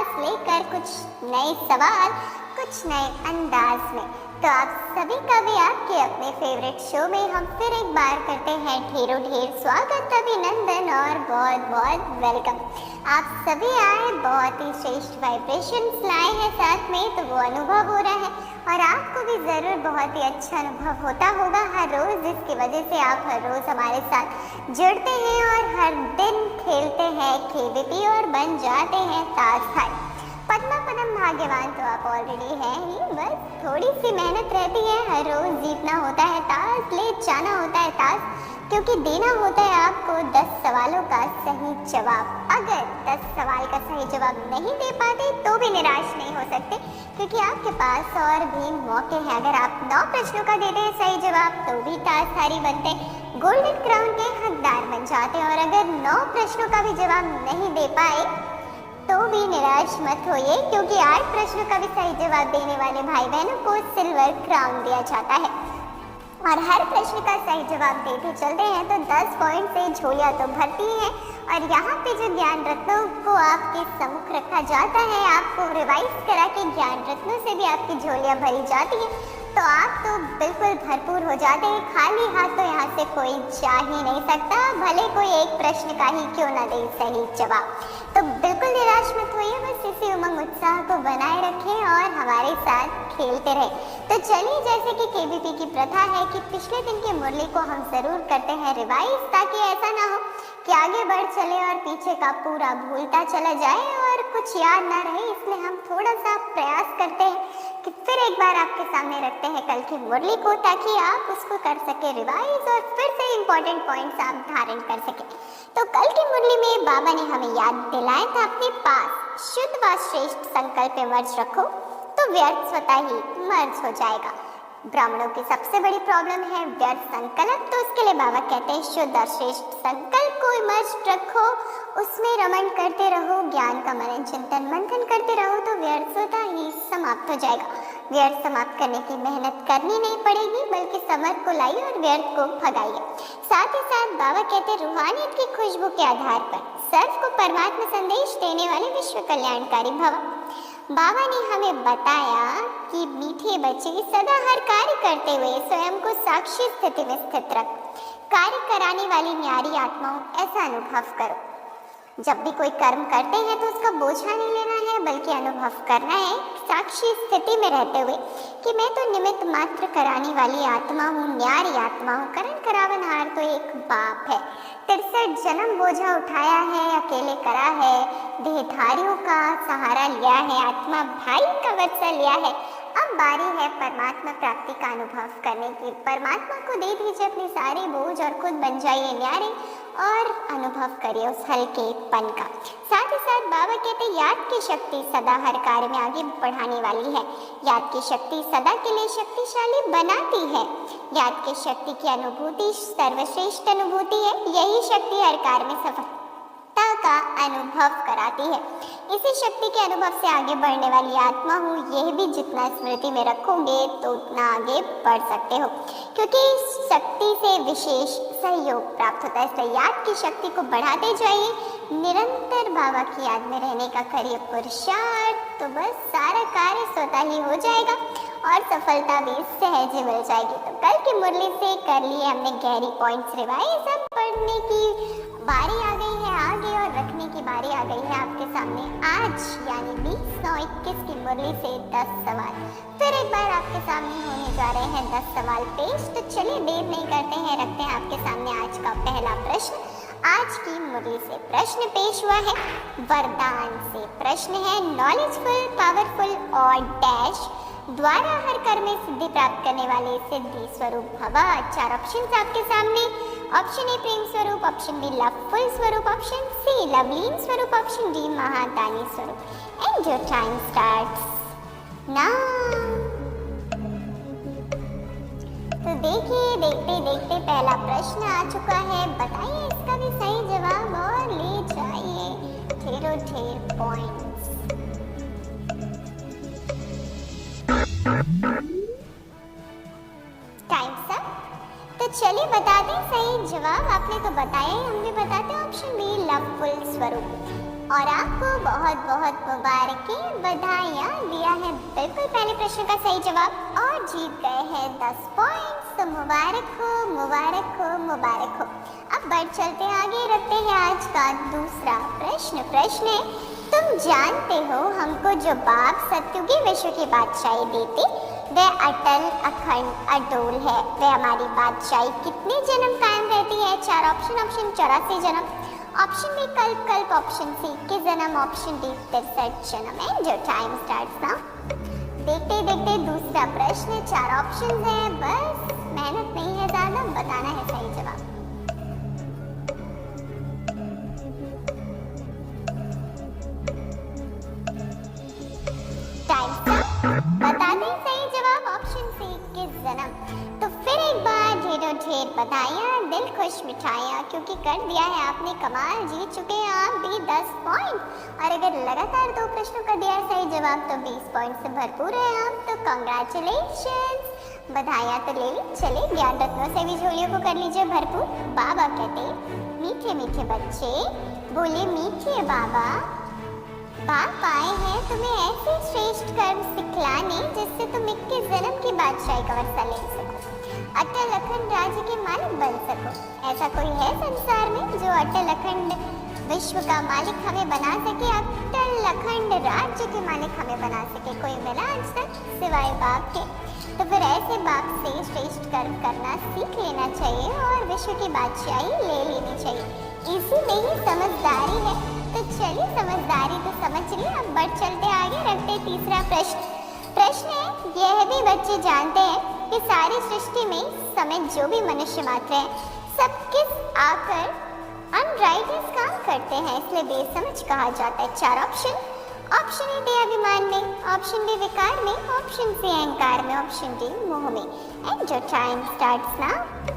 पास लेकर कुछ नए सवाल, कुछ नए अंदाज में। तो आप सभी का भी आपके अपने फेवरेट शो में हम फिर एक बार करते हैं ढेरों ढेर स्वागत, अभिनंदन और बहुत बहुत वेलकम। आप सभी आए, बहुत ही श्रेष्ठ वाइब्रेशंस लाए हैं साथ में, तो वो अनुभव हो रहा है और आपको भी ज़रूर बहुत ही अच्छा अनुभव होता होगा हर रोज़, जिसकी वजह से आप हर रोज़ हमारे साथ जुड़ते हैं और हर दिन खेलते हैं केबीपी और बन जाते हैं ताज भाई। पद्मा पदम भाग्यवान तो आप ऑलरेडी हैं ही, बस थोड़ी सी मेहनत रहती है, हर रोज़ जीतना होता है ताज, ले जाना होता है ताज, क्योंकि देना होता है आपको 10 सवालों का सही जवाब। अगर 10 सवाल का सही जवाब नहीं दे पाते तो भी निराश नहीं हो सकते, क्योंकि आपके पास और भी मौके हैं। अगर आप 9 प्रश्नों का देते हैं सही जवाब तो भी ताजधारी बनते, गोल्डन क्राउन के हकदार बन जाते हैं। और अगर 9 प्रश्नों का भी जवाब नहीं दे पाए तो भी निराश मत होइए, क्योंकि 8 प्रश्नों का भी सही जवाब देने वाले भाई बहनों को सिल्वर क्राउन दिया जाता है। और हर प्रश्न का सही जवाब देते चलते हैं तो 10 पॉइंट से झोलियाँ तो भरती हैं। और यहाँ पे जो ज्ञान रत्नों को आपके सम्मुख रखा जाता है, आपको रिवाइज करा के ज्ञान रत्नों से भी आपकी झोलियाँ भरी जाती हैं, तो आप तो बिल्कुल भरपूर हो जाते हैं। खाली हाथ तो यहाँ से कोई जा ही नहीं सकता, भले कोई एक प्रश्न का ही क्यों ना दे सही जवाब। तो बिल्कुल निराश मत होइए, बस इसी उमंग उत्साह को बनाए रखें और हमारे साथ खेलते रहें। तो चलिए, जैसे कि केबीपी की प्रथा है कि पिछले दिन की मुरली को हम ज़रूर करते हैं रिवाइज, ताकि ऐसा ना हो कि आगे बढ़ चले और पीछे का पूरा भूलता चला जाए और कुछ याद ना रहे। इसलिए हम थोड़ा सा प्रयास करते हैं कि फिर एक बार आपके सामने रखते हैं कल की मुरली को, ताकि आप उसको कर सके रिवाइज और फिर से इम्पोर्टेंट पॉइंट्स आप धारण कर सके। तो कल की मुरली में बाबा ने हमें याद दिलाया था, अपने पास शुद्ध व श्रेष्ठ संकल्प मर्ज रखो तो व्यर्थ स्वतः ही मर्ज हो जाएगा। ब्राह्मणों की सबसे बड़ी प्रॉब्लम है व्यर्थ संकल्प, तो उसके लिए बाबा कहते हैं शुद्ध और श्रेष्ठ संकल्प को मर्ज रखो, उसमें रमण करते रहो, ज्ञान का मनन चिंतन मंथन करते रहो, तो व्यर्थता ही समाप्त हो जाएगा। व्यर्थ समाप्त करने की मेहनत करनी नहीं पड़ेगी, बल्कि समर्थ को लाइए और व्यर्थ को भगाइए। साथ ही साथ बाबा कहते हैं रूहानियत की खुशबू के आधार पर सर्व को परमात्मा संदेश देने वाले विश्व कल्याणकारी भव। बाबा ने हमें बताया कि मीठे बच्चे सदा हर कार्य करते हुए स्वयं को साक्षी स्थिति में स्थित रख, कार्य कराने वाली न्यारी आत्माओं ऐसा अनुभव करो। जब भी कोई कर्म करते हैं तो उसका बोझा नहीं लेना है, बल्कि अनुभव करना है साक्षी स्थिति में रहते हुए कि मैं तो निमित्त मात्र कराने वाली आत्मा हूँ, न्यारी आत्मा हूँ। करण करावनहार तो एक बाप है, 63 जन्म बोझा उठाया है, अकेले करा है, देहधारियों का सहारा लिया है, आत्मा भाई का वत्सा लिया है। अब बारी है परमात्मा प्राप्ति का अनुभव करने की। परमात्मा को दे दीजिए अपनी सारी बोझ और खुद बन जाइए न्यारे और अनुभव करिए उस हल्केपन का। साथ ही साथ बाबा कहते हैं याद की शक्ति सदा हर कार्य में आगे बढ़ाने वाली है। याद की शक्ति सदा के लिए शक्तिशाली बनाती है। याद की शक्ति की अनुभूति सर्वश्रेष्ठ अनुभूति है। यही शक्ति हर कार्य में सफलता का अनुभव कराती है। इसी शक्ति के अनुभव से आगे बढ़ने वाली आत्मा हूँ, यह भी जितना स्मृति में रखोगे तो उतना आगे बढ़ सकते हो, क्योंकि शक्ति से विशेष सहयोग प्राप्त होता है। इसलिए याद की शक्ति को बढ़ाते जाइए, निरंतर बाबा की याद में रहने का करिए पुरुषार्थ, तो बस सारा कार्य स्वतः ही हो जाएगा और सफलता भी सहज ही मिल जाएगी। तो कल की मुरली से कर लिए हमने गहरी पॉइंट्स रिवाइज, अब पढ़ने की बारी आ गई है आगे और रखने की बारी आ गई है आपके सामने आज, यानी 20/9/21 की मुरली से 10 सवाल फिर एक बार आपके सामने होने जा रहे हैं। 10 सवाल पेश, तो चलिए देर नहीं करते हैं, रखते हैं आपके सामने आज का पहला प्रश्न। आज की मुरली से प्रश्न पेश हुआ है वरदान से। प्रश्न है नॉलेजफुल, पावरफुल और डैश द्वारा हर कर्म में सिद्धि प्राप्त करने वाले सिद्धि स्वरूप भव। 4 ऑप्शन आपके सामने। ऑप्शन ए प्रेम स्वरूप, ऑप्शन बी लवफुल स्वरूप, ऑप्शन सी लवलीन स्वरूप, ऑप्शन डी महादानी स्वरूप। And your time starts now. तो देखिए, देखते देखते पहला प्रश्न आ चुका है। बताइए इसका भी सही जवाब और ले जाइए ढेरों ढेर पॉइंट्स। टाइम सर, तो चलिए बता दें सही जवाब। आपने तो बताया ही, हम भी बताते हैं ऑप्शन बी लवफुल स्वरूप। और आपको बहुत बहुत मुबारकें, बधाइयाँ। दिया है बिल्कुल पहले प्रश्न का सही जवाब और जीत गए हैं 10 पॉइंट्स। तो मुबारक हो, मुबारक हो, मुबारक हो। अब बढ़ चलते आगे, रखते हैं आज का दूसरा प्रश्न। प्रश्न है, तुम जानते हो हमको जो बाप सत्युगी विश्व की बादशाही देती वह अटल अखंड अडोल है। वह हमारी बादशाही कितने जन्म कायम रहती है? 4 ऑप्शन। ऑप्शन 84 जन्म, ऑप्शन बी कल्प कल्प, ऑप्शन सी 21 जन्म, ऑप्शन डी 63 जन्म। And your time starts now. देखते देखते दूसरा प्रश्न, 4 ऑप्शन है, बस मेहनत नहीं है ज्यादा, बताना है सही जवाब। बता दें सही जवाब ऑप्शन सी 21 जन्म। तो फिर एक बार ढेरों ढेर बधाइयाँ, दिल खुश मिठाइयाँ, क्योंकि कर दिया है आपने कमाल, जीत चुके हैं आप भी 10 पॉइंट। और अगर लगातार 2 प्रश्नों का दिया सही जवाब तो 20 पॉइंट से भरपूर है आप। तो कांग्रेचुलेशन, बधाइयाँ तो ले ली, चले ज्ञान रत्नों से भी झोलियों को कर लीजिए भरपूर। बाबा कहते मीठे मीठे बच्चे बोले मीठे बाबा, बाप आए हैं तुम्हें ऐसे श्रेष्ठ कर्म सिखलाने जिससे तुम 21 जन्म की बादशाही का वर्षा ले सको, अटल अखंड राज्य के मालिक बन सको। ऐसा कोई है संसार में जो अटल अखंड विश्व का मालिक हमें बना सके, अटल अखंड राज्य के मालिक हमें बना सके? कोई मिला आज तक सिवाय बाप के? तो फिर ऐसे बाप से श्रेष्ठ कर्म करना सीख लेना चाहिए और विश्व की बादशाही ले लेनी चाहिए। इसी में ही समझदारी है। तो चलिए, समझदारी तो समझ ली, अब बढ़ चलते आगे, रखते तीसरा प्रश्न। प्रश्न है, यह भी बच्चे जानते हैं कि सारी सृष्टि में समेत जो भी मनुष्य मात्र हैं सब किस आकर अनराइटियस काम करते हैं, इसलिए बेसमझ कहा जाता है। 4 ऑप्शन। ऑप्शन ए दे अभिमान में, ऑप्शन बी विकार में, ऑप्शन सी अहंकार में, ऑप्शन डी मोह में। And your time starts now.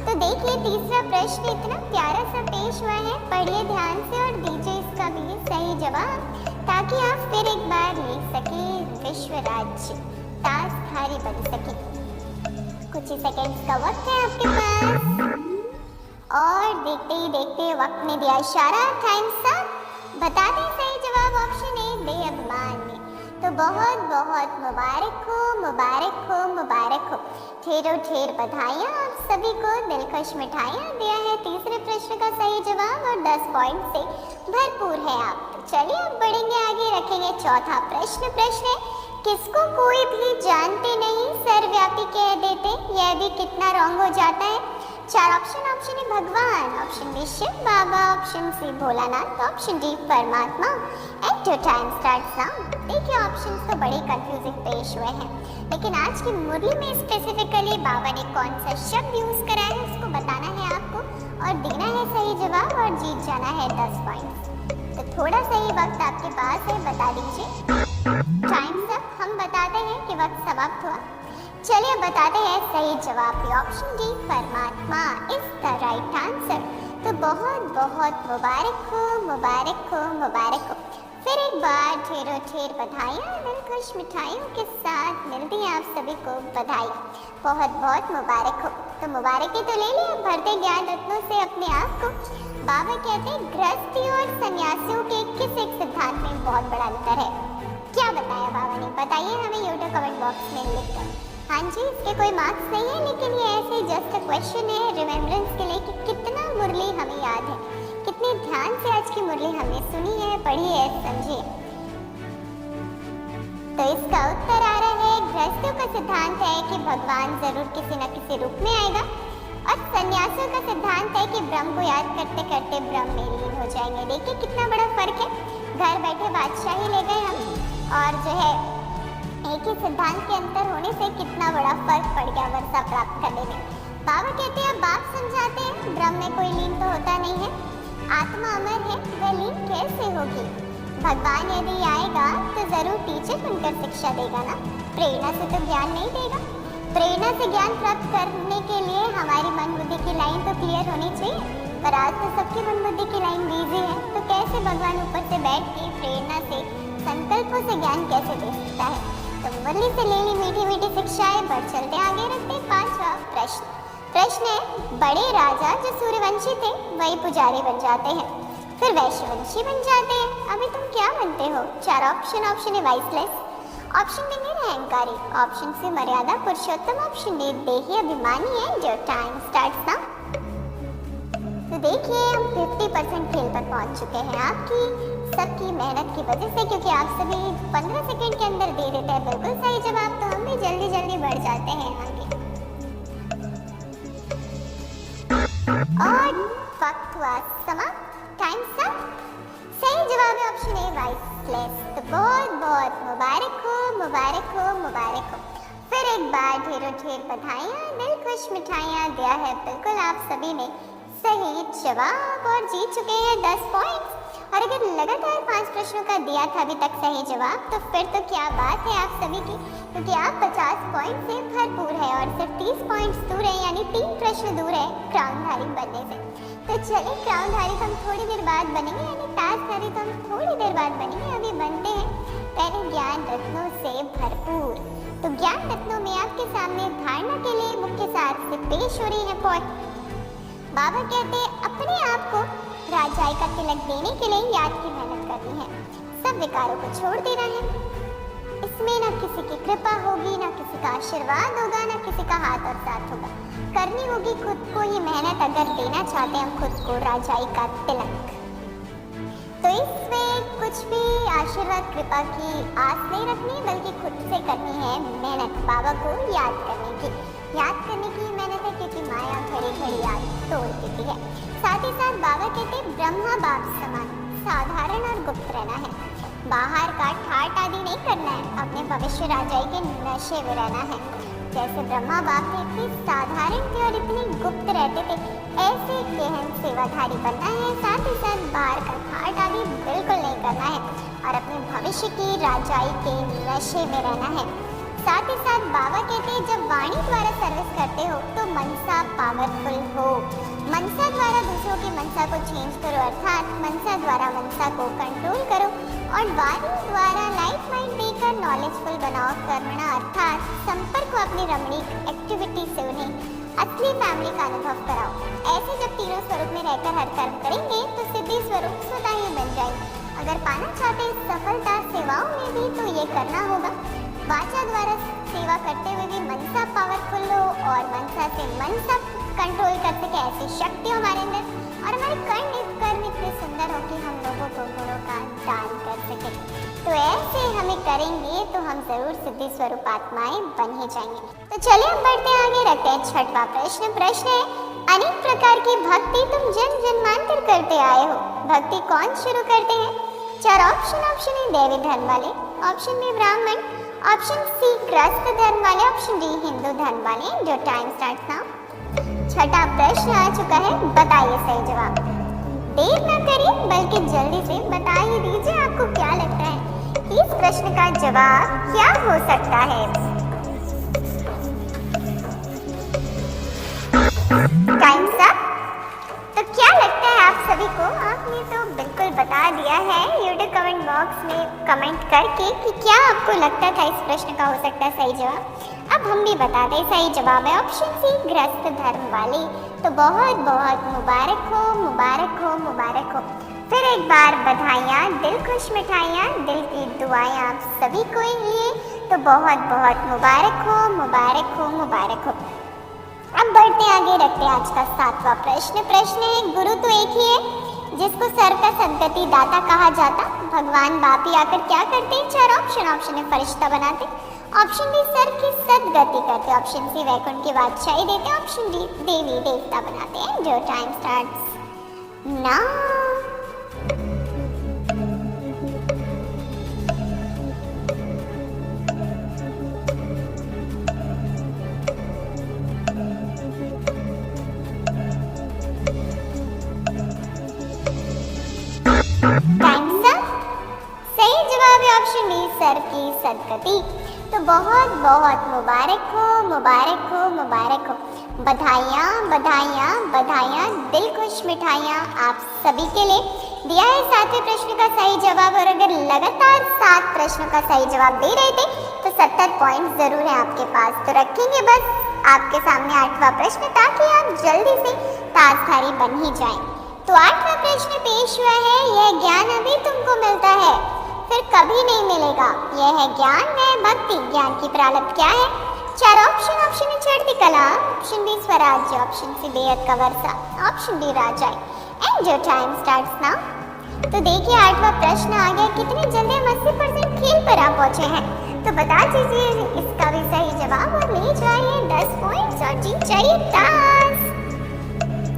तो देखिए तीसरा प्रश्न इतना प्यारा सा पेश हुआ है, पढ़िए ध्यान से और दीजिए इसका भी सही जवाब, ताकि आप फिर एक बार ले सके विश्व राज्य, ताजधारी बन सके। कुछ ही सेकंड्स का वक्त है आपके पास और देखते ही देखते वक्त ने दिया इशारा, टाइम अप। बता दें सही जवाब ऑप्शन ए दे अभिमान में। तो बहुत बहुत मुबारक हो, मुबारक हो, मुबारक हो। ढेरों ढेर बधाइयाँ आप सभी को, दिलकश मिठाइयाँ। दिया है तीसरे प्रश्न का सही जवाब और 10 पॉइंट से भरपूर है आप। तो चलिए अब बढ़ेंगे आगे, रखेंगे चौथा प्रश्न। प्रश्न है, किसको कोई भी जानते नहीं सर्वव्यापी कह देते, यह भी कितना रॉन्ग हो जाता है? 4 ऑप्शन। ऑप्शन ए भगवान, option B Shiv Baba, option C Bholanath, option D परमात्मा। At your time starts now. देखिए ऑप्शंस तो बड़े कंफ्यूजिंग पेश हुए हैं, लेकिन आज की मुरली में स्पेसिफिकली बाबा ने कौन सा शब्द यूज करा है उसको बताना है आपको और देना है सही जवाब और जीत जाना है 10 पॉइंट्स। तो थोड़ा सही वक्त आपके पास है, बता दीजिए। Time up. हम बताते हैं कि वक्त समाप्त हुआ। चलिए बताते हैं सही जवाब, ऑप्शन डी परमात्मा इज द राइट आंसर। तो बहुत बहुत मुबारक हो, मुबारक हो, मुबारक हो। फिर एक बार ढेरों ढेर बधाइयाँ, दिल खुश मिठाइयों के साथ मिलती हैं आप सभी को बधाई। बहुत बहुत मुबारक हो। तो मुबारकें तो ले लिया, भरते ज्ञान रत्नों से अपने आप को। बाबा कहते हैं गृहस्थी और सन्यासियों के किस एक सिद्धांत में बहुत बड़ा अंतर है? क्या बताया बाबा ने? बताइए हमें यूट्यूब कमेंट बॉक्स में लिखकर। हाँ जी, इसके कोई मार्क्स नहीं है, लेकिन ये ऐसे जस्ट अ क्वेश्चन है रिमेम्बरेंस के लिए कि कितना मुरली हमें याद है, कितने ध्यान से आज की मुरली हमने सुनी है, पढ़ी है, समझी है। तो इसका उत्तर आ रहा है, गृहस्थियों का सिद्धांत है कि भगवान जरूर किसी न किसी रूप में आएगा और सन्यासियों का सिद्धांत है कि ब्रह्म को याद करते करते ब्रह्म में लीन हो जाएंगे। देखिए कितना बड़ा फर्क है, घर बैठे बादशाही ले गए हम और जो है एक ही सिद्धांत के अंतर होने से कितना बड़ा फर्क पड़ गया वर्षा प्राप्त करने में। बाबा कहते हैं बाप समझाते हैं ब्रह्म में कोई लीन तो होता नहीं है, आत्मा अमर है, वह लीन कैसे होगी? भगवान यदि आएगा तो जरूर टीचर बनकर शिक्षा देगा ना, प्रेरणा से तो ज्ञान नहीं देगा। प्रेरणा से ज्ञान प्राप्त करने के लिए हमारी मन बुद्धि की लाइन तो क्लियर होनी चाहिए, पर आज तो सबकी मन बुद्धि की लाइन बिजी है, तो कैसे भगवान ऊपर से बैठ के प्रेरणा से संकल्पों से ज्ञान कैसे दे सकता है? तो मुरली से ले ली मीठी मीठी शिक्षाएं। बढ़ चलते आगे, रखते 5वां प्रश्न। प्रश्न है, बड़े राजा जो सूर्यवंशी थे वही पुजारी बन जाते हैं, फिर वैश्यवंशी बन जाते हैं। अभी तुम क्या बनते हो? 4 option. Option A viceless, option B निरहंकारी, ऑप्शन सी मर्यादा पुरुषोत्तम, ऑप्शन डी देही अभिमानी है। जो टाइम स्टार्ट्स नाउ। तो देखिए हम 50% खेल पर पहुंच चुके हैं आपकी सबकी मेहनत की वजह से, क्योंकि आप सभी 15 सेकंड के अंदर दे देते हैं बिल्कुल सही जवाब, तो हम भी जल्दी जल्दी बढ़ जाते हैं आगे। और वक्त हुआ समाप्त, टाइम स्टार्ट। सही जवाब है ऑप्शन ए वाइसलेस। तो बहुत बहुत मुबारक हो, मुबारक हो, मुबारक हो। फिर एक बार ढेरों ढेर बधाइयाँ, दिल खुश मिठाइयाँ दिया है बिल्कुल आप सभी ने सही जवाब और जीत चुके हैं 10 पॉइंट्स। और अगर लगातार 5 प्रश्नों का दिया था अभी तक सही जवाब, तो फिर तो क्या बात है आप सभी की, क्योंकि आप 50 पॉइंट से भरपूर है और सिर्फ 30 पॉइंट्स दूर है, यानी 3 प्रश्न दूर है क्राउनधारी बनने से। तो चलिए क्राउनधारी तो हम थोड़ी देर बाद बनेंगे, यानी ताजधारी तो हम थोड़ी देर बाद बनेंगे। अभी बनते हैं पहले ज्ञान रत्नों से भरपूर। तो ज्ञान रत्नों में आपके सामने धारणा के लिए मुख्य सार से पेश हो रही है पॉइंट। बाबा कहते हैं अपने आप को राजाई का तिलक देने के लिए याद की मेहनत करनी है, सब विकारों को छोड़ देना है। इसमें ना किसी की कृपा होगी, ना किसी का आशीर्वाद होगा, ना किसी का हाथ और साथ होगा। करनी होगी खुद को ही मेहनत, अगर देना चाहते हैं हम खुद को राजाई का तिलक। तो इसमें कुछ भी आशीर्वाद कृपा की आस नहीं रखनी, बल्कि खुद से करनी है मेहनत, बाबा को याद करने की। याद करने की मेहनत है, क्योंकि माया घड़ी घड़ी याद तोड़ देती है। साथ ही साथ बाबा कहते ब्रह्मा बाप समान साधारण और गुप्त रहना है। बाहर का ठाट आदि नहीं करना है, अपने भविष्य राजाई के नशे में रहना है। जैसे ब्रह्मा बाप थे इतनी साधारण थे और इतनी गुप्त रहते थे, ऐसे गहन सेवाधारी बनना है। साथ ही साथ बाहर का ठाट आदि बिल्कुल नहीं करना है और अपने भविष्य की राजाई के नशे में रहना है। साथ ही साथ बाबा कहते हैं जब वाणी द्वारा सर्विस करते हो तो मनसा पावरफुल हो। मनसा द्वारा दूसरों की मनसा को चेंज करो, अर्थात मनसा द्वारा मनसा को कंट्रोल करो। और वाणी द्वारा लाइट माइंड देकर नॉलेजफुल बनाओ, करना अर्थात संपर्क को अपनी रमणीक एक्टिविटी से उन्हें असली फैमिली का अनुभव कराओ। ऐसे जब तीनों स्वरूप में रहकर हर कर्म करेंगे तो सिद्धि स्वरूप स्वतः ही बन जाएंगे। अगर पाना चाहते हैं सफलता सेवाओं में भी, तो ये करना होगा वाचा द्वारा सेवा करते हुए भी मनसा पावरफुल हो और मनसा से मनसा कंट्रोल कर सके, ऐसी शक्ति हमारे अंदर, और हमारे कर्म इतने सुंदर हो कि हम लोगों को गुणों का दान कर सके। तो ऐसे हमें करेंगे तो हम जरूर सिद्धि स्वरूप आत्माएं बन ही जाएंगे। तो चलिए हम बढ़ते आगे, रखते हैं 6वां प्रश्न। प्रश्न है अनेक प्रकार की भक्ति तुम जन्म जन्मांतर करते आए हो, भक्ति कौन शुरू करते हैं? 4 ऑप्शन। ऑप्शन ए देवी धर्म वाले, ऑप्शन बी ब्राह्मण, ऑप्शन सी गृहस्थ धर्म वाले, ऑप्शन डी हिंदू धर्म वाले। जो टाइम स्टार्ट नाउ। 6वां प्रश्न आ चुका है, बताइए सही जवाब। देर ना करिए बल्कि जल्दी से बता ही दीजिए आपको क्या लगता है कि इस प्रश्न का जवाब क्या हो सकता है। Time start. तो क्या लगता है आप सभी को? आपने तो बिल्कुल बता दिया है यूट्यूब कमेंट बॉक्स में कमेंट करके कि क्या आपको लगता था इस प्रश्न का हो सकता है सही जवाब। अब हम भी बताते हैं सही जवाब है ऑप्शन सी गृहस्थ धर्म वाले। तो बहुत बहुत मुबारक हो, मुबारक हो, मुबारक हो। फिर एक बार बधाइयाँ, दिल खुश मिठाइयाँ, दिल की दुआएं आप सभी को लिए। तो बहुत बहुत मुबारक हो, मुबारक हो, मुबारक हो। अब बढ़ते आगे, रखते हैं आज का 7वां प्रश्न। प्रश्न है गुरु तो एक ही है जिसको सर का सदगति दाता कहा जाता, भगवान बाप ही आकर क्या करते हैं? 4 ऑप्शन। ऑप्शन ए फरिश्ता बनाते, ऑप्शन बी सर की सदगति करते, ऑप्शन सी वैकुंठ की बादशाही देते, ऑप्शन डी देवी देवता बनाते हैं। जो टाइम स्टार्ट्स नाउ। सही जवाब है ऑप्शन डी सर की सदगति। तो बहुत बहुत मुबारक हो, मुबारक हो, मुबारक हो। बधाइयाँ, बधाइयाँ, बधाइयाँ, दिल खुश मिठाइयाँ आप सभी के लिए। दिया है 7वें प्रश्न का सही जवाब, और अगर लगातार 7 प्रश्नों का सही जवाब दे रहे थे तो 70 पॉइंट जरूर है आपके पास। तो रखेंगे बस आपके सामने 8वां प्रश्न, ताकि आप जल्दी से ताजधारी बन ही जाएं। तो 8वां प्रश्न पेश हुआ है, यह ज्ञान अभी तुमको मिलता है, फिर कभी नहीं मिलेगा। यह है ज्ञान, वह भक्ति। ज्ञान की प्रारब्ध क्या है? 4 ऑप्शन। ऑप्शन ए चढ़ती कला, ऑप्शन बी स्वराज्य, ऑप्शन सी बेहद का वर्षा, option D Rajai. And your time starts now. तो देखिए 8वां प्रश्न आ गया। कितनी जल्दी हम 80% खेल पर आ पहुंचे हैं। तो बता दीजिए इसका भी सही जवाब और ले जाइए 10 पॉइंट्स और जीत जाइए टास्क।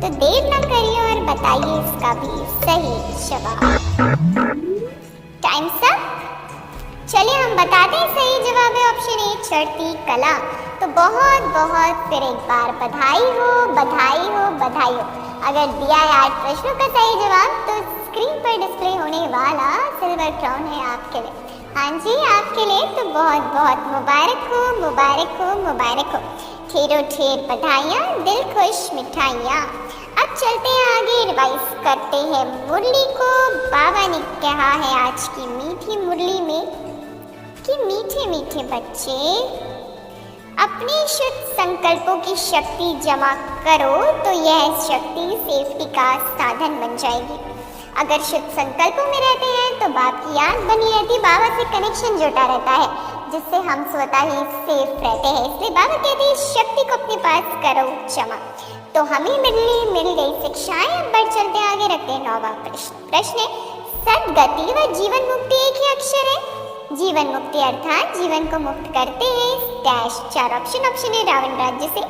तो देर ना करिए और बताइए इसका भी सही जवाब। टाइम सब। चलिए हम बताते हैं सही जवाब है ऑप्शन ए चढ़ती कला। तो बहुत बहुत फिर एक बार बधाई हो, बधाई हो, बधाई हो। अगर दिया है 8 प्रश्नों का सही जवाब तो स्क्रीन पर डिस्प्ले होने वाला सिल्वर क्राउन है आपके लिए। हाँ जी आपके लिए। तो बहुत बहुत मुबारक हो, मुबारक हो, मुबारक हो। ढेरों ढेर बधाइयाँ, दिल खुश मिठाइयाँ। अब चलते हैं आगे, रिवाइज करते हैं मुरली को। बाबा ने कहा है आज की मीठी मुरली में कि मीठे मीठे बच्चे अपने शुद्ध संकल्पों की शक्ति जमा करो तो यह शक्ति सेफ्टी का साधन बन जाएगी। अगर शुद्ध संकल्पों में रहते हैं तो बाप की याद बनी रहती, बाबा से कनेक्शन जुटा रहता है जिससे हम स्वतः ही सेफ रहते हैं। इसलिए बाबा कहते हैं शक्ति को अपने पास करो जमा। तो हमें मिल गई शिक्षाएं। अब बढ़ चलते आगे, रखते हैं 9वां प्रश्न। प्रश्न है सदगति व जीवन मुक्ति एक ही अक्षर है। जीवन मुक्ति अर्थात जीवन को मुक्त करते हैं dash. 4 option. Option A Ravan राज्य से,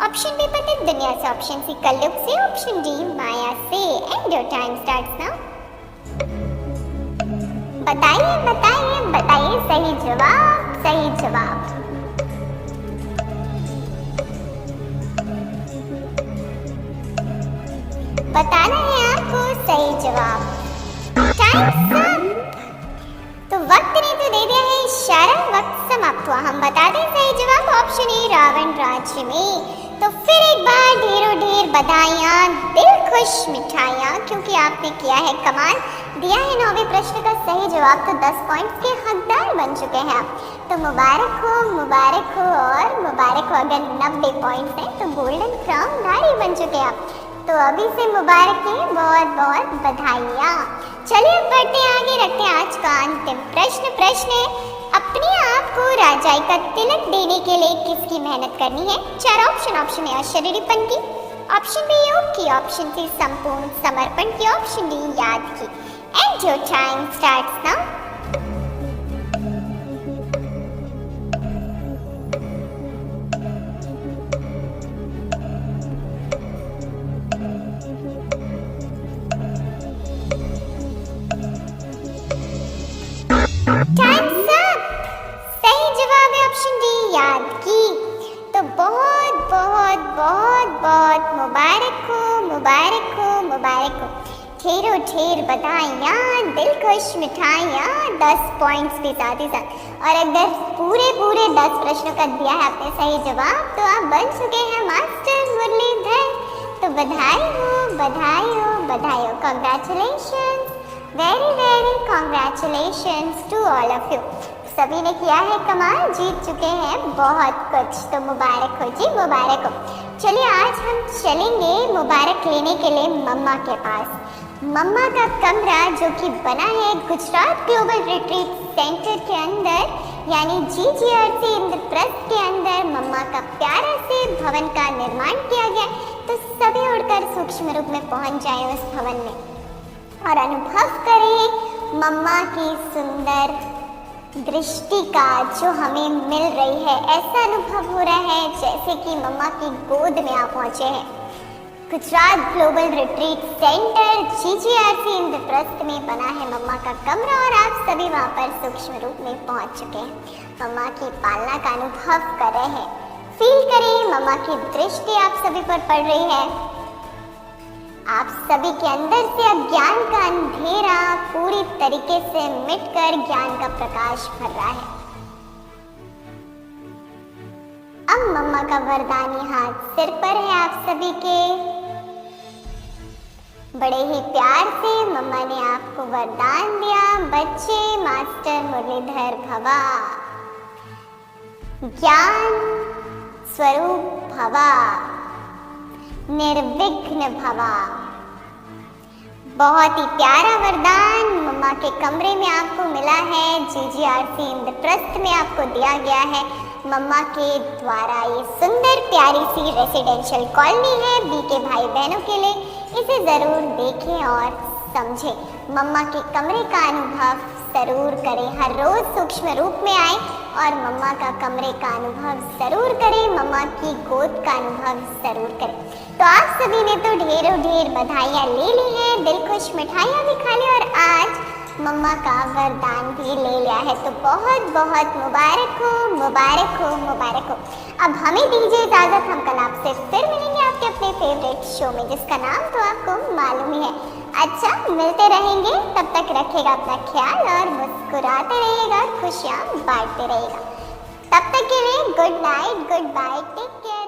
ऑप्शन बी पतित दुनिया से, ऑप्शन सी कलयुग से, ऑप्शन डी माया से। And your time starts now. बताइए बताइए बताइए सही जवाब, सही जवाब। बताना है आपको सही जवाब। Time up. तो वक्त ने तो दे दिया है इशारा, वक्त समाप्त हुआ। हम बता दें सही जवाब ऑप्शन ए रावण राज्य में। तो फिर एक बार ढेरों ढेर बधाइयाँ, दिल खुश मिठाइयाँ, क्योंकि आपने किया है कमाल, दिया है 9वें प्रश्न का सही जवाब। तो 10 पॉइंट्स के हकदार बन चुके हैं आप। तो मुबारक हो, मुबारक हो और मुबारक हो। अगर 90 पॉइंट्स हैं तो गोल्डन क्राउन धारी बन चुके हैं आप। तो अभी से मुबारक है, बहुत बहुत बधाइयाँ। चलिए बढ़ते आगे, रखते हैं आज का अंतिम प्रश्न। प्रश्न है अपने आप को राजाई का तिलक देने के लिए किसकी मेहनत करनी है। 4 ऑप्शन। ऑप्शन ए अशरीरीपन की, ऑप्शन बी योग की, ऑप्शन सी संपूर्ण समर्पण की, ऑप्शन डी याद की। And your time starts now. Times up. सही जवाब है ऑप्शन डी याद की। तो बहुत बहुत बहुत बहुत मुबारक हो, मुबारक हो, मुबारक हो। ढेरों ढेर बधाइयाँ, दिल खुश मिठाइयाँ, 10 पॉइंट्स भी साथ ही साथ। और अगर पूरे 10 प्रश्नों का दिया है आपने सही जवाब तो आप बन चुके हैं मास्टर मुरलीधर। तो बधाई हो, बधाई हो, बधाई हो। Congratulation, very very congratulations to all of you. सभी ने किया है कमाल, जीत चुके हैं बहुत कुछ। तो मुबारक हो जी, मुबारक हो। चलिए आज हम चलेंगे मुबारक लेने के लिए मम्मा के पास। मम्मा का कमरा जो कि बना है गुजरात ग्लोबल रिट्रीट सेंटर के अंदर, यानी GGRC इंद्रप्रस्थ के अंदर मम्मा का प्यारा से भवन का निर्माण किया गया। तो सभी उड़कर सूक्ष्म रूप में पहुंच जाए उस भवन में और अनुभव करें मम्मा की सुंदर दृष्टि का जो हमें मिल रही है। ऐसा अनुभव हो रहा है जैसे कि मम्मा की गोद में आप पहुंचे हैं। Gujarat global retreat centre GGRC Indraprastha में बना है मम्मा का कमरा और आप सभी वहां पर सूक्ष्म रूप में पहुंच चुके हैं। मम्मा की पालना का अनुभव कर रहे हैं। फील करें मम्मा की दृष्टि आप सभी पर पड़ रही है। आप सभी के अंदर से अब ज्ञान का अंधेरा पूरी तरीके से मिटकर ज्ञान का प्रकाश भर रहा है। अब मम्मा का वरदानी हाथ सिर पर है आप सभी के। बड़े ही प्यार से मम्मा ने आपको वरदान दिया, बच्चे मास्टर मुरलीधर भवा, ज्ञान स्वरूप भवा, निर्विघ्न भवा, बहुत ही प्यारा वरदान मम्मा के कमरे में आपको मिला है। जीजीआरसी इंद्रप्रस्थ में आपको दिया गया है। मम्मा के द्वारा ये सुंदर प्यारी सी रेसिडेंशियल कॉलोनी है बीके भाई बहनों के लिए। इसे ज़रूर देखें और समझें। मम्मा के कमरे का अनुभव ज़रूर करें। हर रोज़ सूक्ष्म रूप में आए और मम्मा का कमरे का अनुभव ज़रूर करें। मम्मा की गोद का अनुभव ज़रूर करें। तो आप सभी ने तो ढेरों ढेर बधाइयाँ ले ली हैं, दिल खुश मिठाइयाँ भी खा ली और आज मम्मा का वरदान भी ले लिया है। तो बहुत बहुत मुबारक हो, मुबारक हो, मुबारक हो। अब हमें दीजिए इजाज़त। हम कल आपसे फिर मिलेंगे आपके अपने फेवरेट शो में, जिसका नाम तो आपको मालूम ही है। अच्छा, मिलते रहेंगे। तब तक रखेगा अपना ख्याल और मुस्कुराते रहिएगा, खुशियाँ बांटते रहिएगा। तब तक के लिए good night, goodbye, take care.